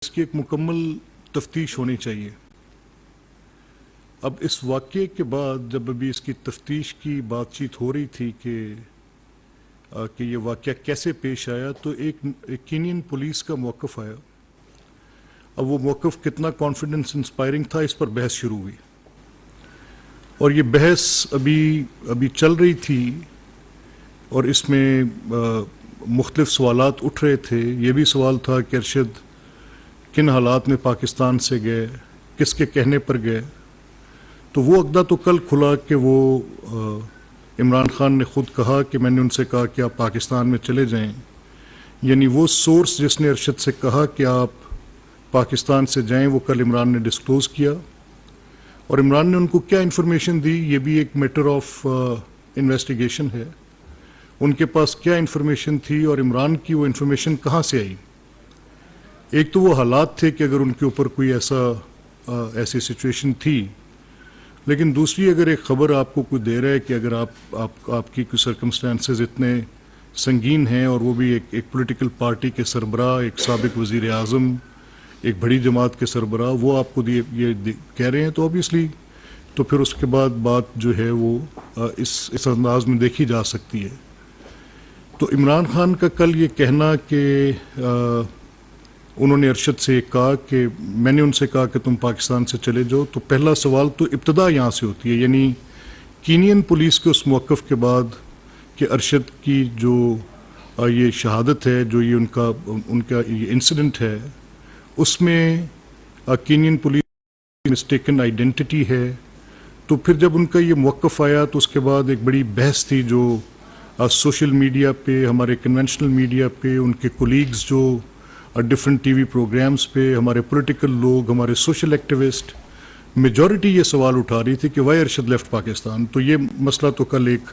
इसकी एक मुकम्मल तफ्तीश होनी चाहिए। अब इस वाक़ये के बाद जब अभी इसकी तफ्तीश की बातचीत हो रही थी कि ये वाक़या कैसे पेश आया, तो एक कीनियन पुलिस का मौक़िफ़ आया। अब वो मौक़िफ़ कितना कॉन्फिडेंस इंस्पायरिंग था, इस पर बहस शुरू हुई और ये बहस अभी चल रही थी और इसमें मुख्तलिफ सवालात उठ रहे थे। ये भी सवाल था कि अरशद किन हालात में पाकिस्तान से गए, किसके कहने पर गए। तो वो अक़दा तो कल खुला कि वो इमरान खान ने ख़ुद कहा कि मैंने उनसे कहा कि आप पाकिस्तान में चले जाएं, यानी वो सोर्स जिसने अरशद से कहा कि आप पाकिस्तान से जाएं, वो कल इमरान ने डिस्क्लोज़ किया। और इमरान ने उनको क्या इन्फॉर्मेशन दी, ये भी एक मैटर ऑफ इन्वेस्टिगेशन है। उनके पास क्या इन्फॉर्मेशन थी और इमरान की वो इन्फॉर्मेशन कहाँ से आई। एक तो वो हालात थे कि अगर उनके ऊपर कोई ऐसी सिचुएशन थी, लेकिन दूसरी अगर एक ख़बर आपको कोई दे रहा है कि अगर आपकी कोई सर्कमस्टांसेस इतने संगीन हैं और वो भी एक पॉलिटिकल पार्टी के सरबराह, एक साबिक वज़ीर आज़म, एक बड़ी जमात के सरबराह, वो आपको ये कह रहे हैं, तो ऑब्वियसली तो फिर उसके बाद बात जो है वो इस अंदाज में देखी जा सकती है। तो इमरान खान का कल ये कहना कि उन्होंने अरशद से कहा कि मैंने उनसे कहा कि तुम पाकिस्तान से चले जाओ, तो पहला सवाल तो इब्तदा यहाँ से होती है, यानी कीनियन पुलिस के उस मौक़िफ़ के बाद कि अरशद की जो ये शहादत है, जो ये उनका ये इंसिडेंट है, उसमें कीनियन पुलिस की मिस्टेकन आइडेंटिटी है। तो फिर जब उनका ये मौक़िफ़ आया तो उसके बाद एक बड़ी बहस थी जो सोशल मीडिया पे, हमारे कन्वेंशनल मीडिया पे, उनके कोलीग्स जो डिफरेंट टीवी प्रोग्राम्स पे, हमारे पॉलिटिकल लोग, हमारे सोशल एक्टिविस्ट, मेजॉरिटी ये सवाल उठा रही थी कि वाई अरशद लेफ्ट पाकिस्तान। तो ये मसला तो कल एक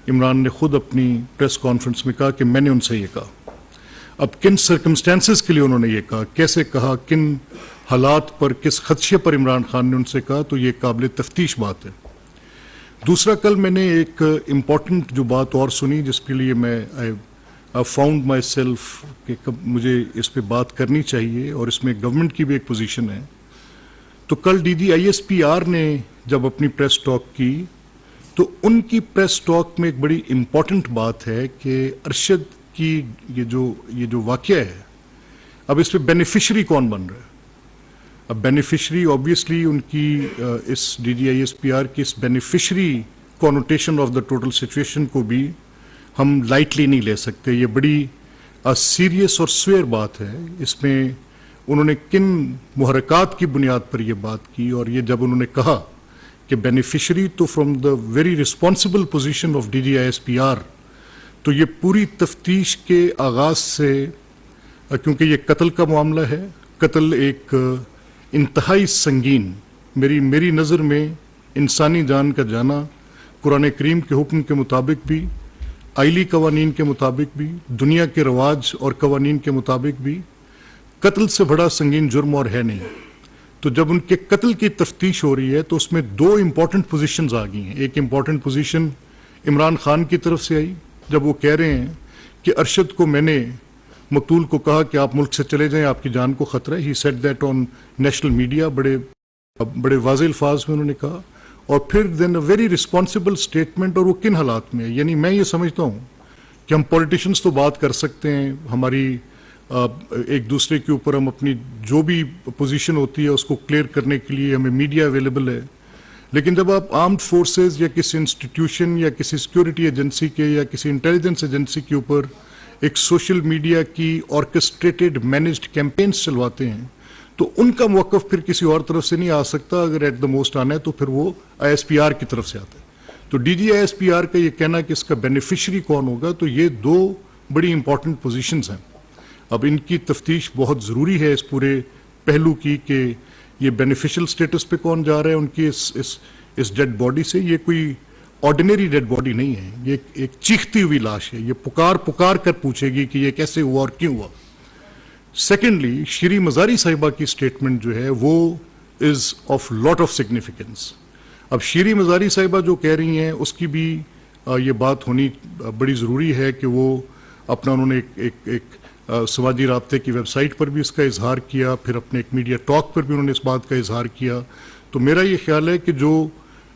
इमरान ने ख़ुद अपनी प्रेस कॉन्फ्रेंस में कहा कि मैंने उनसे ये कहा। अब किन सर्कमस्टेंसेस के लिए उन्होंने ये कहा, कैसे कहा, किन हालात पर, किस खदशे पर इमरान खान ने उनसे कहा, तो ये काबिल तफ्तीश बात है। दूसरा, कल मैंने एक इम्पॉर्टेंट जो बात और सुनी जिसके लिए मैं आई फाउंड माई सेल्फ कि कब मुझे इस पे बात करनी चाहिए और इसमें गवर्नमेंट की भी एक पोजीशन है। तो कल DGISPR ने जब अपनी प्रेस टॉक की, तो उनकी प्रेस टॉक में एक बड़ी इम्पॉर्टेंट बात है कि अरशद की ये जो वाक़या है, अब इस पे बेनिफिशरी कौन बन रहा है। अब बेनिफिशरी ऑब्वियसली उनकी इस DGISPR की इस beneficiary connotation of the total situation को भी हम लाइटली नहीं ले सकते। ये बड़ी सीरियस और स्वेयर बात है। इसमें उन्होंने किन मुहरकात की बुनियाद पर यह बात की, और ये जब उन्होंने कहा कि बेनिफिशरी, तो from the very responsible position of DGISPR, तो ये पूरी तफ्तीश के आगाज से, क्योंकि ये कत्ल का मामला है, कत्ल एक इंतहाई संगीन, मेरी नज़र में इंसानी जान का जाना कुरान करीम के हुक्म के मुताबिक भी, आइली कवानीन के मुताबिक भी, दुनिया के रवाज और कवानीन के मुताबिक भी कत्ल से बड़ा संगीन जुर्म और है नहीं। तो जब उनके कत्ल की तफ्तीश हो रही है तो उसमें दो इम्पॉर्टेंट पोजीशंस आ गई हैं। एक इम्पॉर्टेंट पोजीशन इमरान खान की तरफ से आई जब वो कह रहे हैं कि अरशद को मैंने मकतूल को कहा कि आप मुल्क से चले जाएं, आपकी जान को खतरा है। He said that on national media, बड़े वाज़ेह अल्फाज में उन्होंने कहा। और फिर then a very responsible statement, और वो किन हालात में है। यानी मैं ये समझता हूँ कि हम पॉलिटिशियंस तो बात कर सकते हैं, हमारी एक दूसरे के ऊपर हम अपनी जो भी पोजीशन होती है उसको क्लियर करने के लिए हमें मीडिया अवेलेबल है, लेकिन जब आप आर्म्ड फोर्सेस या किसी इंस्टीट्यूशन या किसी सिक्योरिटी एजेंसी के या किसी इंटेलिजेंस एजेंसी के ऊपर एक सोशल मीडिया की ऑर्केस्ट्रेटेड मैनेज्ड कैंपेन्स चलवाते हैं, तो उनका मौक़िफ़ फिर किसी और तरफ से नहीं आ सकता। अगर एट द मोस्ट आना है तो फिर वो ISPR की तरफ से आता है। तो DGISPR का ये कहना कि इसका बेनिफिशरी कौन होगा, तो ये दो बड़ी इंपॉर्टेंट पोजीशंस हैं। अब इनकी तफ्तीश बहुत ज़रूरी है इस पूरे पहलू की कि ये बेनिफिशियल स्टेटस पे कौन जा रहा है उनकी इस डेड बॉडी से। ये कोई ऑर्डिनरी डेड बॉडी नहीं है, ये एक चीखती हुई लाश है। ये पुकार कर पूछेगी कि ये कैसे हुआ और क्यों हुआ। सेकेंडली, श्री मज़ारी साहिबा की स्टेटमेंट जो है वो is of lot of significance. अब श्री मज़ारी साहिबा जो कह रही हैं उसकी भी ये बात होनी बड़ी ज़रूरी है कि वो अपना उन्होंने एक समाजी राब्ते की वेबसाइट पर भी इसका इजहार किया, फिर अपने एक मीडिया टॉक पर भी उन्होंने इस बात का इजहार किया। तो मेरा ये ख्याल है कि जो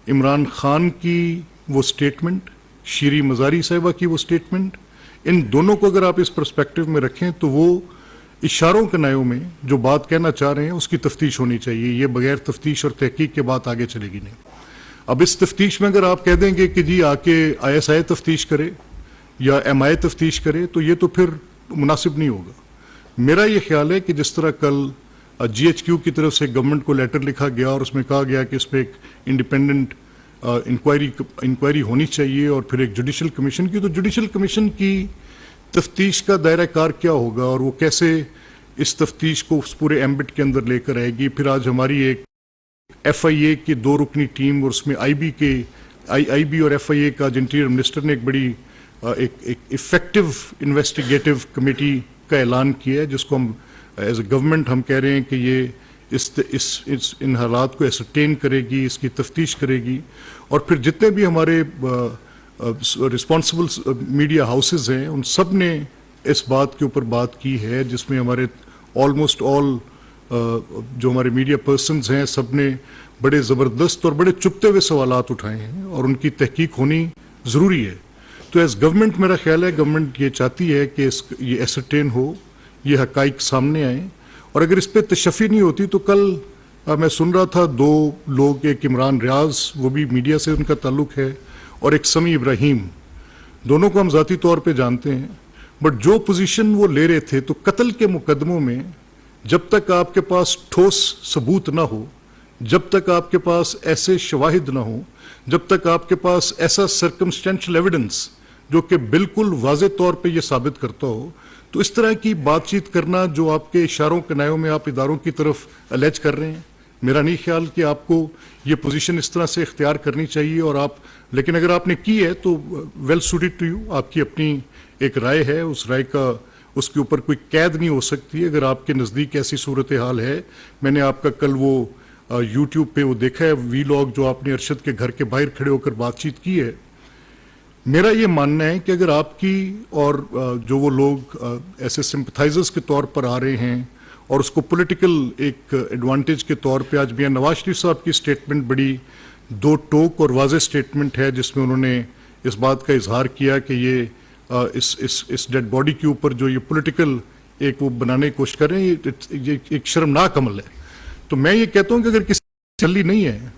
इमरान खान की वो स्टेटमेंट, शीरी मज़ारी साहिबा की वो स्टेटमेंट, इन दोनों को अगर आप इस पर्सपेक्टिव में रखें तो वो इशारों के नयों में जो बात कहना चाह रहे हैं उसकी तफ्तीश होनी चाहिए। ये बगैर तफ्तीश और तहकीक के बात आगे चलेगी नहीं। अब इस तफ्तीश में अगर आप कह देंगे कि जी आके ISI तफ्तीश करे या MI तफ्तीश करे तो ये तो फिर मुनासिब नहीं होगा। मेरा ये ख्याल है कि जिस तरह कल GHQ की तरफ से गवर्नमेंट को लेटर लिखा गया और उसमें कहा गया कि इस पर एक इंडिपेंडेंट इंक्वायरी होनी चाहिए और फिर एक जुडिशल कमीशन की, तो जुडिशल कमीशन की तफ्तीश का दायरा कार क्या होगा और वो कैसे इस तफ्तीश को उस पूरे एम्बिट के अंदर लेकर आएगी। फिर आज हमारी एक FIA की 2 रुकनी टीम और उसमें IB और FIA का आज इंटीरियर मिनिस्टर ने एक बड़ी एक इफेक्टिव इन्वेस्टिगेटिव कमेटी का ऐलान किया है, जिसको हम एज ए गवर्नमेंट हम कह रहे हैं कि ये इन हालात को एसरटेन करेगी, इसकी तफ्तीश करेगी और फिर जितने भी हमारे रिस्पॉन्सिबल मीडिया हाउसेज हैं उन सब ने इस बात के ऊपर बात की है, जिसमें हमारे ऑलमोस्ट ऑल जो हमारे मीडिया पर्सन्स हैं सब ने बड़े ज़बरदस्त और बड़े चुभते हुए सवालात उठाए हैं और उनकी तहकीक होनी ज़रूरी है। तो एज गवर्नमेंट मेरा ख्याल है गवर्नमेंट ये चाहती है कि ये एसरटेन हो, ये हकाइक सामने आए और अगर इस पर तशफ़ी नहीं होती तो कल मैं सुन रहा था 2 लोग, एक इमरान रियाज वो भी मीडिया से उनका ताल्लुक है और एक समी इब्राहिम, दोनों को हम ज़ाती तौर पे जानते हैं, बट जो पोजीशन वो ले रहे थे तो कत्ल के मुकदमों में जब तक आपके पास ठोस सबूत ना हो, जब तक आपके पास ऐसे शवाहिद ना हो, जब तक आपके पास ऐसा सर्कमस्टेंशियल एविडेंस जो कि बिल्कुल वाज़े तौर पे ये साबित करता हो, तो इस तरह की बातचीत करना जो आपके इशारों के नयों में आप इदारों की तरफ अलेज कर रहे हैं, मेरा नहीं ख्याल कि आपको ये पोजीशन इस तरह से इख्तियार करनी चाहिए। और आप, लेकिन अगर आपने की है तो वेल सूटेड टू यू, आपकी अपनी एक राय है, उस राय का उसके ऊपर कोई कैद नहीं हो सकती अगर आपके नज़दीक ऐसी सूरत हाल है। मैंने आपका कल वो यूट्यूब पे वो देखा है वीलॉग जो आपने अरशद के घर के बाहर खड़े होकर बातचीत की है। मेरा ये मानना है कि अगर आपकी और जो वो लोग ऐसे सिंपथाइजर्स के तौर पर आ रहे हैं और उसको पॉलिटिकल एक एडवांटेज के तौर पे, आज मियां नवाज शरीफ साहब की स्टेटमेंट बड़ी 2 टोक और वाज़ेह स्टेटमेंट है जिसमें उन्होंने इस बात का इजहार किया कि ये इस डेड बॉडी के ऊपर जो ये पॉलिटिकल एक वो बनाने की कोशिश कर रहे हैं, ये एक शर्मनाक अमल है। तो मैं ये कहता हूँ कि अगर किसी चली नहीं है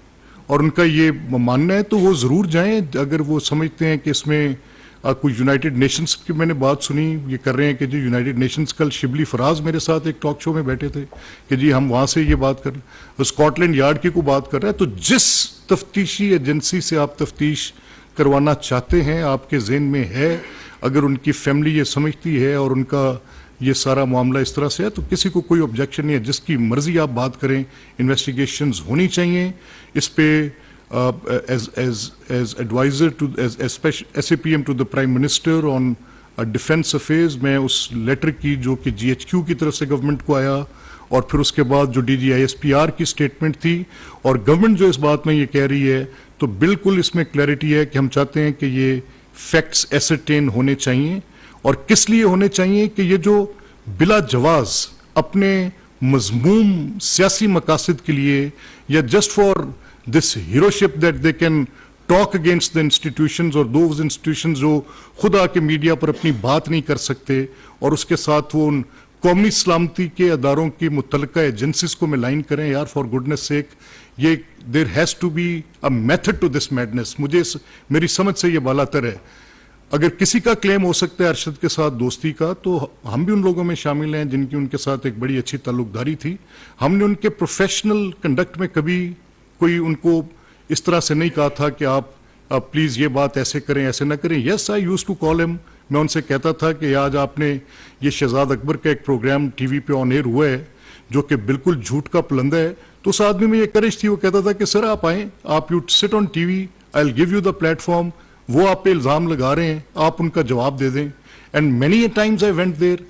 और उनका ये मानना है तो वो ज़रूर जाएं, अगर वो समझते हैं कि इसमें कोई यूनाइटेड नेशंस की मैंने बात सुनी, ये कर रहे हैं कि जो यूनाइटेड नेशंस, कल शिबली फराज मेरे साथ एक टॉक शो में बैठे थे कि जी हम वहाँ से ये बात कर रहे हैं, स्कॉटलैंड यार्ड की को बात कर रहा है। तो जिस तफ्तीशी एजेंसी से आप तफ्तीश करवाना चाहते हैं, आपके ज़हन में है, अगर उनकी फैमिली ये समझती है और उनका ये सारा मामला इस तरह से है तो किसी को कोई ऑब्जेक्शन नहीं है। जिसकी मर्जी आप बात करें, इन्वेस्टिगेशंस होनी चाहिए इस पे। as advisor to as SAPM to the Prime Minister on defence affairs, मैं उस लेटर की जो कि GHQ की तरफ से गवर्नमेंट को आया और फिर उसके बाद जो DG ISPR की स्टेटमेंट थी और गवर्नमेंट जो इस बात में ये कह रही है, तो बिल्कुल इसमें क्लैरिटी है कि हम चाहते हैं कि ये फैक्ट्स एसरटेन होने चाहिए। और किस लिए होने चाहिए कि ये जो बिला जवाज अपने मजमूम सियासी मकासद के लिए या just for this heroship that they can talk against the institutions और दोज इंस्टीट्यूशंस जो खुद आके मीडिया पर अपनी बात नहीं कर सकते और उसके साथ वो उन कौमी सलामती के अदारों की मुतल्लिका एजेंसीज को मिलाइन करें, यार फॉर गुडनेस सेक, ये there has to be a method to this madness. मुझे मेरी समझ से ये बालातर है। अगर किसी का क्लेम हो सकता है अरशद के साथ दोस्ती का, तो हम भी उन लोगों में शामिल हैं जिनकी उनके साथ एक बड़ी अच्छी ताल्लुकदारी थी। हमने उनके प्रोफेशनल कंडक्ट में कभी कोई उनको इस तरह से नहीं कहा था कि आप प्लीज़ ये बात ऐसे करें ऐसे ना करें। Yes, I used to call him, मैं उनसे कहता था कि आज आपने ये शहजाद अकबर का एक प्रोग्राम टीवी पे ऑन एयर हुआ है जो कि बिल्कुल झूठ का पुलंदा है, तो उस आदमी में ये करेज थी, वो कहता था कि सर आप आएँ, आप you sit on TV, I will give you the platform. वो आप पे इल्ज़ाम लगा रहे हैं, आप उनका जवाब दे दें। And many times I went there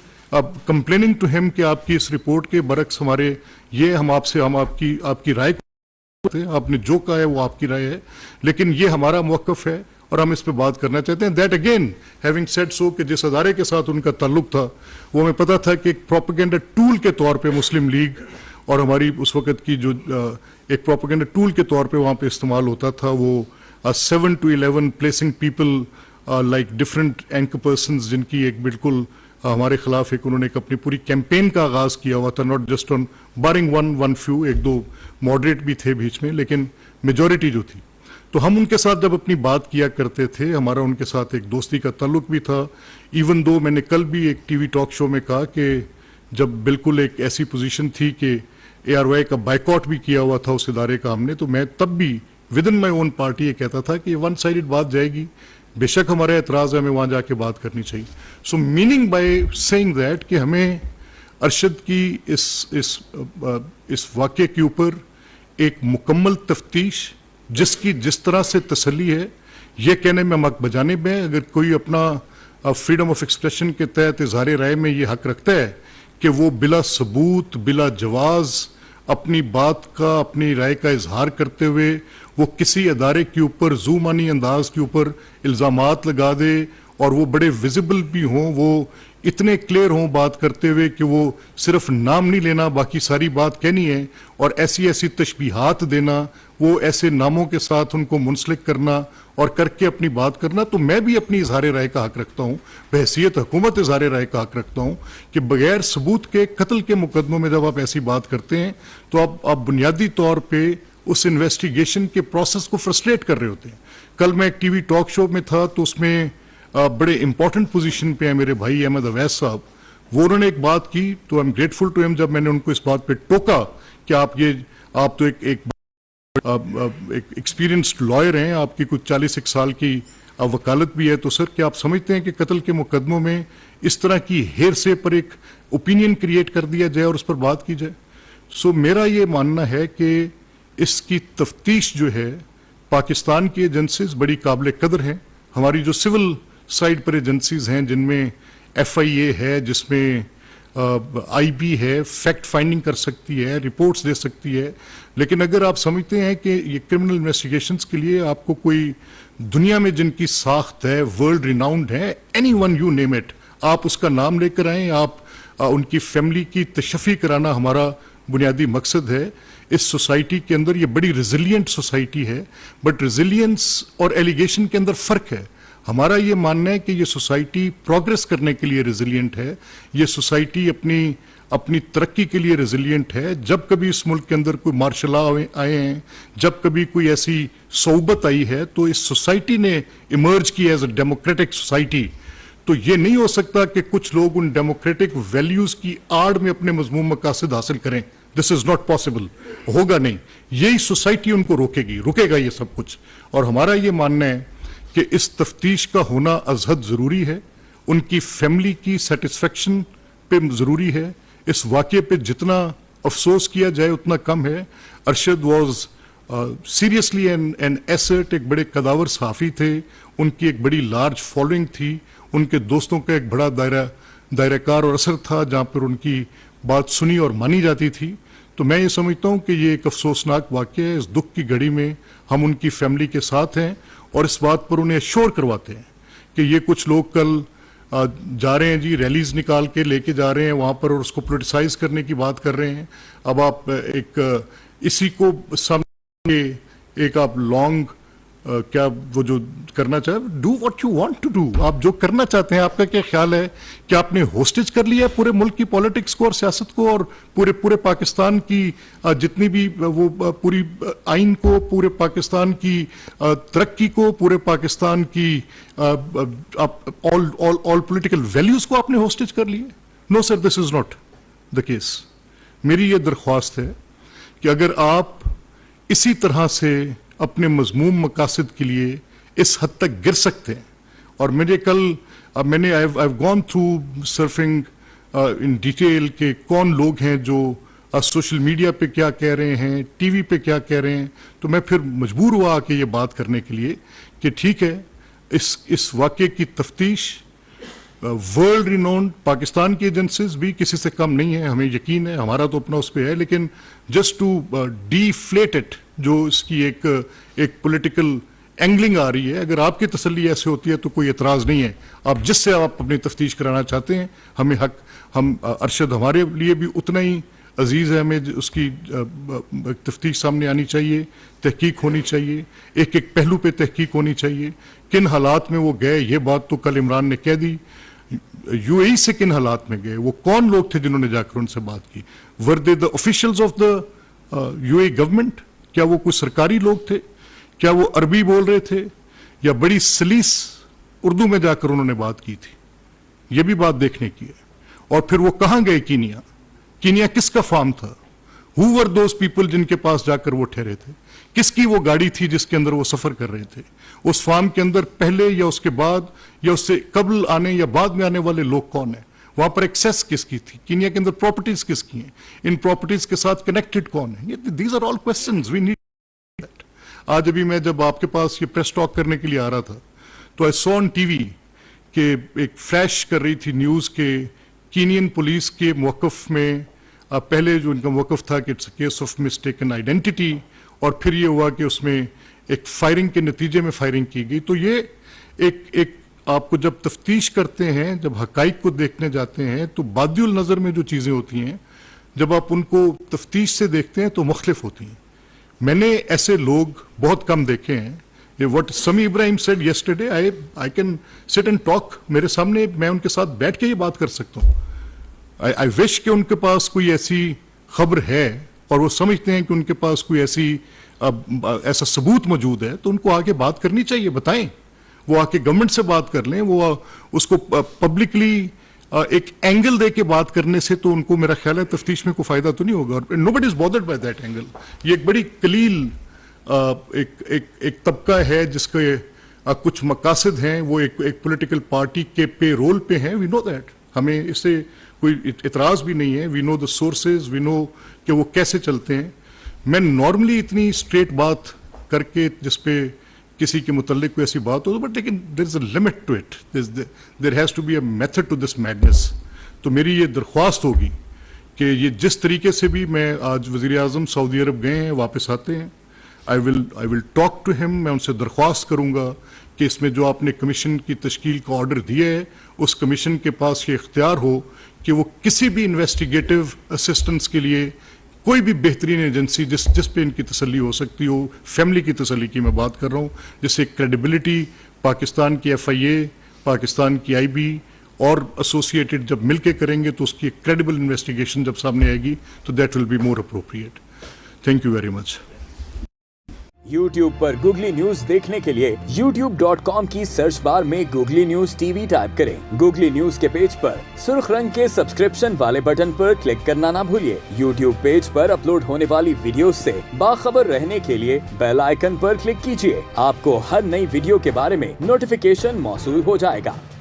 complaining to him कि आपकी इस रिपोर्ट के बरक्स हमारे ये हम आपकी राय, आपने जो कहा है वो आपकी राय है, लेकिन ये हमारा मौक़िफ़ है और हम इस पे बात करना चाहते हैं। That again having said so कि जिस अदारे के साथ उनका ताल्लुक था वो हमें पता था कि एक प्रोपेगेंडा टूल के तौर पे मुस्लिम लीग और हमारी उस वक्त की जो एक प्रोपेगेंडा टूल के तौर पे वहाँ पे इस्तेमाल होता था, वो 7 to 11 placing people like different anchor persons, जिनकी एक बिल्कुल हमारे खिलाफ एक उन्होंने एक अपनी पूरी कैंपेन का आगाज किया हुआ था, not just on barring one few, एक दो मॉडरेट भी थे बीच में, लेकिन मेजॉरिटी जो थी। तो हम उनके साथ जब अपनी बात किया करते थे, हमारा उनके साथ एक दोस्ती का ताल्लुक भी था। इवन दो मैंने कल भी एक टीवी टॉक शो में कहा कि जब बिल्कुल एक ऐसी पोजीशन थी कि ARY का बाइकआउट भी किया हुआ था उस इदारे का हमने, तो मैं तब भी with in my own party ये कहता था कि वन साइडेड बात जाएगी, बेशक हमारा एतराज है, हमें वहां जाके बात करनी चाहिए। सो मीनिंग बाय सेइंग दैट कि हमें अरशद की इस वाक़े के ऊपर एक मुकम्मल तफ्तीश, जिसकी जिस तरह से तसल्ली है, ये कहने में मक बजाने में, अगर कोई अपना फ्रीडम ऑफ एक्सप्रेशन के तहत इजहार राय में ये हक रखता है कि वो बिला सबूत बिला जवाज अपनी बात का, अपनी राय का इजहार करते हुए वो किसी अदारे के ऊपर जुमानी अंदाज के ऊपर इल्ज़ामात लगा दे और वो बड़े विजिबल भी हों, वो इतने क्लियर हों बात करते हुए कि वो सिर्फ नाम नहीं लेना, बाकी सारी बात कहनी है, और ऐसी ऐसी तशबीहात देना, वो ऐसे नामों के साथ उनको मुंसलिक करना और करके अपनी बात करना, तो मैं भी अपनी इजहार राय का हक रखता हूँ, बहैसियत हुकूमत इजहार राय का हक रखता हूँ कि बगैर सबूत के कत्ल के मुकदमों में जब आप ऐसी बात करते हैं तो आप बुनियादी तौर पर उस इन्वेस्टिगेशन के प्रोसेस को फ्रस्ट्रेट कर रहे होते हैं। कल मैं एक टीवी टॉक शो में था, तो उसमें बड़े इंपॉर्टेंट पोजीशन पे है मेरे भाई अहमद अवैस साहब, वो उन्होंने एक बात की, तो I am grateful to him जब मैंने उनको इस बात पे टोका कि आप तो एक एक्सपीरियंस्ड लॉयर हैं, आपकी कुछ 40 साल की वकालत भी है, तो सर क्या आप समझते हैं कि कत्ल के मुकदमों में इस तरह की हेरसे पर एक ओपिनियन क्रिएट कर दिया जाए और उस पर बात की जाए? सो मेरा ये मानना है कि इसकी तफ्तीश जो है, पाकिस्तान की एजेंसीज बड़ी काबिल कदर हैं, हमारी जो सिविल साइड पर एजेंसीज हैं जिनमें FIA है, जिसमें IB है, फैक्ट फाइंडिंग कर सकती है, रिपोर्ट्स दे सकती है, लेकिन अगर आप समझते हैं कि ये क्रिमिनल इन्वेस्टिगेशंस के लिए आपको कोई दुनिया में जिनकी साख्त है, वर्ल्ड रिनाउंड है, एनीवन यू नेम इट, आप उसका नाम लेकर आएं, आप उनकी फैमिली की तशफ़ी कराना हमारा बुनियादी मकसद है। इस सोसाइटी के अंदर ये बड़ी रिजिलियंट सोसाइटी है, बट रिजिलियंस और एलिगेशन के अंदर फ़र्क है। हमारा ये मानना है कि ये सोसाइटी प्रोग्रेस करने के लिए रिजिलियंट है, ये सोसाइटी अपनी तरक्की के लिए रिजिलियंट है। जब कभी इस मुल्क के अंदर कोई मार्शल लॉ आए हैं, जब कभी कोई ऐसी सोबत आई है, तो इस सोसाइटी ने इमर्ज की एज अ डेमोक्रेटिक सोसाइटी। तो ये नहीं हो सकता कि कुछ लोग उन डेमोक्रेटिक वैल्यूज की आड़ में अपने मजमूम मकासद हासिल करें। दिस इज नॉट पॉसिबल, होगा नहीं, यही सोसाइटी उनको रुकेगा ये सब कुछ। और हमारा ये मानना है कि इस तफ्तीश का होना अजहद जरूरी है, उनकी फैमिली की सेटिस्फेक्शन पे जरूरी है। इस वाक़े पे जितना अफसोस किया जाए उतना कम है। Arshad was seriously an asset, एक बड़े कदावर सहाफ़ी थे, उनकी एक बड़ी लार्ज फॉलोइंग थी, उनके दोस्तों का एक बड़ा दायराकार और असर था जहाँ पर उनकी बात सुनी और मानी जाती थी। तो मैं ये समझता हूँ कि ये एक अफसोसनाक वाक़या है। इस दुख की घड़ी में हम उनकी फैमिली के साथ हैं और इस बात पर उन्हें एश्योर करवाते हैं कि ये कुछ लोग कल जा रहे हैं जी, रैलीज निकाल के लेके जा रहे हैं वहाँ पर और उसको पोलिटिसाइज करने की बात कर रहे हैं। अब आप इसी को सामने एक आप लॉन्ग क्या वो जो करना चाहे, do what you want to do, आप जो करना चाहते हैं। आपका क्या ख्याल है कि आपने होस्टेज कर लिया है पूरे मुल्क की पॉलिटिक्स को और सियासत को और पूरे पाकिस्तान की जितनी भी वो पूरी आइन को, पूरे पाकिस्तान की तरक्की को, पूरे पाकिस्तान की ऑल पॉलिटिकल वैल्यूज को आपने होस्टेज कर लिया? No sir, this is not the case. मेरी ये दरख्वास्त है कि अगर आप इसी तरह से अपने मजमूम मकासद के लिए इस हद तक गिर सकते हैं, और मैंने I have gone through surfing in detail के कौन लोग हैं जो सोशल मीडिया पे क्या कह रहे हैं, टीवी पे क्या कह रहे हैं, तो मैं फिर मजबूर हुआ आके ये बात करने के लिए कि ठीक है, इस वाक़े की तफ्तीश वर्ल्ड रिनोन्ड पाकिस्तान की एजेंसीज भी किसी से कम नहीं है, हमें यकीन है, हमारा तो अपना उस पर है, लेकिन जस्ट टू डीफ्लेट इट, जो इसकी एक पॉलिटिकल एंगलिंग आ रही है, अगर आपकी तसल्ली ऐसे होती है तो कोई एतराज़ नहीं है। आप जिससे आप अपनी तफ्तीश कराना चाहते हैं, हमें हक, हम अरशद हमारे लिए भी उतना ही अजीज़ है, हमें उसकी तफ्तीश सामने आनी चाहिए, तहकीक होनी चाहिए, एक एक पहलू पे तहकीक होनी चाहिए। किन हालात में वो गए, ये बात तो कल इमरान ने कह दी। यूएई से किन हालात में गए, वो कौन लोग थे जिन्होंने जाकर उनसे बात की, were they the officials of the UAE government, क्या वो कुछ सरकारी लोग थे, क्या वो अरबी बोल रहे थे, या बड़ी सलीस उर्दू में जाकर उन्होंने बात की थी, ये भी बात देखने की है। और फिर वो कहां गए, कीनिया, कीनिया किसका फार्म था, हु वर दोज पीपल जिनके पास जाकर वो ठहरे थे, किसकी वो गाड़ी थी जिसके अंदर वो सफर कर रहे थे, उस फार्म के अंदर पहले या उसके बाद या उससे कबल आने या बाद में आने वाले लोग कौन है, वहां पर एक्सेस किसकी थी, कीनिया के अंदर प्रॉपर्टीज किसकी हैं, इन प्रॉपर्टीज के साथ कनेक्टेड कौन है, these are all questions we need that. आज अभी मैं जब आपके पास ये प्रेस टॉक करने के लिए आ रहा था तो आई सॉ ऑन टीवी के एक फ्लैश कर रही थी न्यूज के कीनियन पुलिस के मौकफ में, पहले जो उनका मौकफ था कि it's a case of mistaken identity, और फिर ये हुआ कि उसमें एक फायरिंग के नतीजे में फायरिंग की गई। तो ये एक आपको जब तफ्तीश करते हैं, जब हकाइक को देखने जाते हैं, तो बादियुल नज़र में जो चीज़ें होती हैं, जब आप उनको तफ्तीश से देखते हैं तो मुख्तलिफ होती हैं। मैंने ऐसे लोग बहुत कम देखे हैं। व्हाट समी Ibrahim said yesterday, I can sit and talk, मेरे सामने मैं उनके साथ बैठ के ये बात कर सकता हूँ। आई विश कि उनके पास कोई ऐसी खबर है और वो समझते हैं कि उनके पास कोई ऐसा सबूत मौजूद है, तो उनको आगे बात करनी चाहिए, बताएं, वो आके गवर्नमेंट से बात कर लें। वो उसको पब्लिकली एक एंगल दे के बात करने से तो उनको, मेरा ख्याल है, तफ्तीश में कोई फायदा तो नहीं होगा, और nobody is bothered by that angle. ये एक बड़ी कलील एक तबका है जिसके कुछ मकासद हैं, वो एक पॉलिटिकल पार्टी के पे रोल पे हैं, वी नो दैट, हमें इससे कोई इतराज भी नहीं है, we know the sources, we know कि वो कैसे चलते हैं। मैं नॉर्मली इतनी स्ट्रेट बात करके जिसपे किसी के मुतल्लिक कोई ऐसी बात हो, बट लेकिन there is a limit to it, there has to be a method to this madness. तो मेरी ये दरख्वास्त होगी कि ये जिस तरीके से भी, मैं आज वज़ीर आज़म सऊदी अरब गए हैं, वापस आते हैं, I will talk to him, मैं उनसे दरख्वास्त करूंगा कि इसमें जो आपने कमीशन की तश्कील का ऑर्डर दिया है, उस कमीशन के पास ये इख्तियार हो कि वो किसी भी इन्वेस्टिगेटिव असिस्टेंस के लिए कोई भी बेहतरीन एजेंसी जिस पे इनकी तसल्ली हो सकती हो, फैमिली की तसल्ली की मैं बात कर रहा हूँ, जिससे क्रेडिबिलिटी पाकिस्तान की FIA, पाकिस्तान की IB और एसोसिएटेड जब मिलके करेंगे तो उसकी क्रेडिबल इन्वेस्टिगेशन जब सामने आएगी तो that will be more appropriate. Thank you very much. YouTube पर गूगली न्यूज देखने के लिए youtube.com की सर्च बार में गूगली न्यूज TV टाइप करें। गूगली न्यूज के पेज पर सुर्ख रंग के सब्सक्रिप्शन वाले बटन पर क्लिक करना ना भूलिए। YouTube पेज पर अपलोड होने वाली वीडियोस से बाखबर रहने के लिए बेल आइकन पर क्लिक कीजिए। आपको हर नई वीडियो के बारे में नोटिफिकेशन मौसूल हो जाएगा।